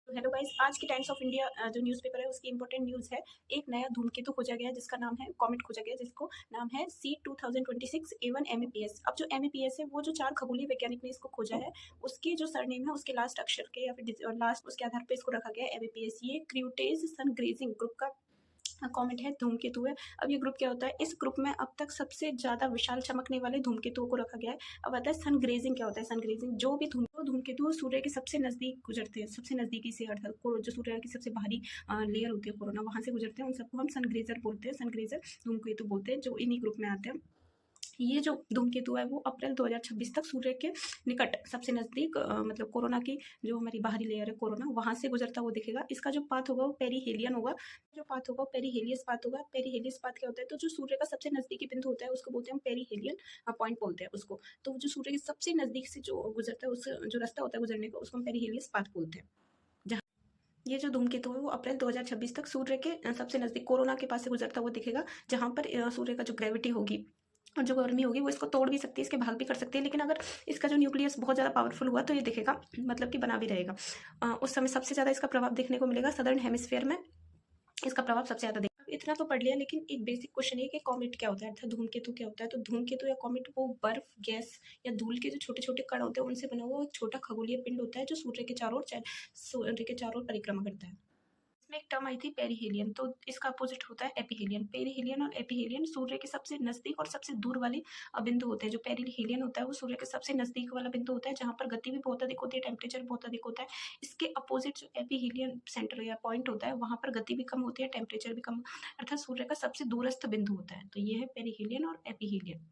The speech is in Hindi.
तो हेलो गाइस, आज की टाइम्स ऑफ इंडिया जो न्यूज़पेपर है उसकी इंपॉर्टेंट न्यूज़ है। एक नया धूमकेतु खोजा गया है जिसका नाम है कॉमेट खोजा गया जिसको नाम है C2026 A1 MEPS। अब जो MEPS है वो जो 4 खगोलीय वैज्ञानिक ने इसको खोजा है उसके जो सरनेम है उसके लास्ट अक्षर के या फिर लास्ट उसके आधार पर इसको रखा गया है MEPS। ये क्रूटेज सन ग्रेजिंग ग्रुप का कॉमेट है, धूमकेतु है। अब ये ग्रुप क्या होता है, इस ग्रुप में अब तक सबसे ज़्यादा विशाल चमकने वाले धूमकेतुओं को रखा गया है। अब आता है सन ग्रेजिंग क्या होता है। सन ग्रेजिंग जो भी धूमकेतु सूर्य के सबसे नज़दीक गुजरते हैं, सबसे नज़दीकी से अर्थात जो सूर्य की सबसे बाहरी लेयर होती है कोरोना, वहाँ से गुजरते हैं, उन सबको हम सन ग्रेजर बोलते हैं, सन ग्रेजर धूमकेतु बोलते हैं, जो इन्हीं ग्रुप में आते हैं। ये जो धूमकेतु है वो अप्रैल 2026 तक सूर्य के निकट सबसे नज़दीक मतलब कोरोना की जो हमारी बाहरी लेयर है कोरोना, वहाँ से गुजरता हुआ दिखेगा। इसका जो पाथ होगा वो पेरीहेलियन होगा। जो पाथ होगा वो पेरीहेलियस पाथ होगा। पेरीहेलियस पाथ क्या होता है, तो जो सूर्य का सबसे नज़दीकी बिंदु होता है उसको बोलते हैं हम पेरीहेलियन पॉइंट बोलते हैं उसको। तो जो सूर्य के सबसे नज़दीक से जो गुजरता है, उस जो रास्ता होता है गुजरने का, उसको हम पेरीहेलियस पाथ बोलते हैं। ये जो धूमकेतु है वो अप्रैल 2026 तक सूर्य के सबसे नज़दीक कोरोना के पास से गुजरता हुआ दिखेगा, जहाँ पर सूर्य का जो ग्रेविटी होगी और जो गर्मी होगी वो इसको तोड़ भी सकती है, इसके भाग भी कर सकती है। लेकिन अगर इसका जो न्यूक्लियस बहुत ज़्यादा पावरफुल हुआ तो ये दिखेगा, मतलब कि बना भी रहेगा। उस समय सबसे ज़्यादा इसका प्रभाव देखने को मिलेगा सदर्न हेमिस्फीयर में, इसका प्रभाव सबसे ज़्यादा देखा। अब इतना तो पढ़ लिया, लेकिन एक बेसिक क्वेश्चन है कि कॉमेट क्या होता है, अर्थात धूमकेतु क्या होता है। तो धूमकेतु या कॉमेट वो बर्फ, गैस या धूल के जो छोटे छोटे कण होते हैं उनसे बना हुआ एक छोटा खगोलीय पिंड होता है जो सूर्य के चारों ओर परिक्रमा करता है। इसमें एक टर्म आई थी पेरीहेलियन, तो इसका अपोजिट होता है एपीहेलियन। पेरीहेलियन और एपीहेलियन सूर्य के सबसे नज़दीक और सबसे दूर वाले बिंदु होते हैं। जो पेरीहेलियन होता है वो सूर्य के सबसे नज़दीक वाला बिंदु होता है, जहाँ पर गति भी बहुत अधिक होती है, टेम्परेचर बहुत अधिक होता है। इसके अपोजिट जो एपीहेलियन सेंटर या पॉइंट होता है वहाँ पर गति भी कम होती है, टेम्परेचर भी कम, अर्थात सूर्य का सबसे दूरस्थ बिंदु होता है। तो ये है पेरीहेलियन और एपीहेलियन।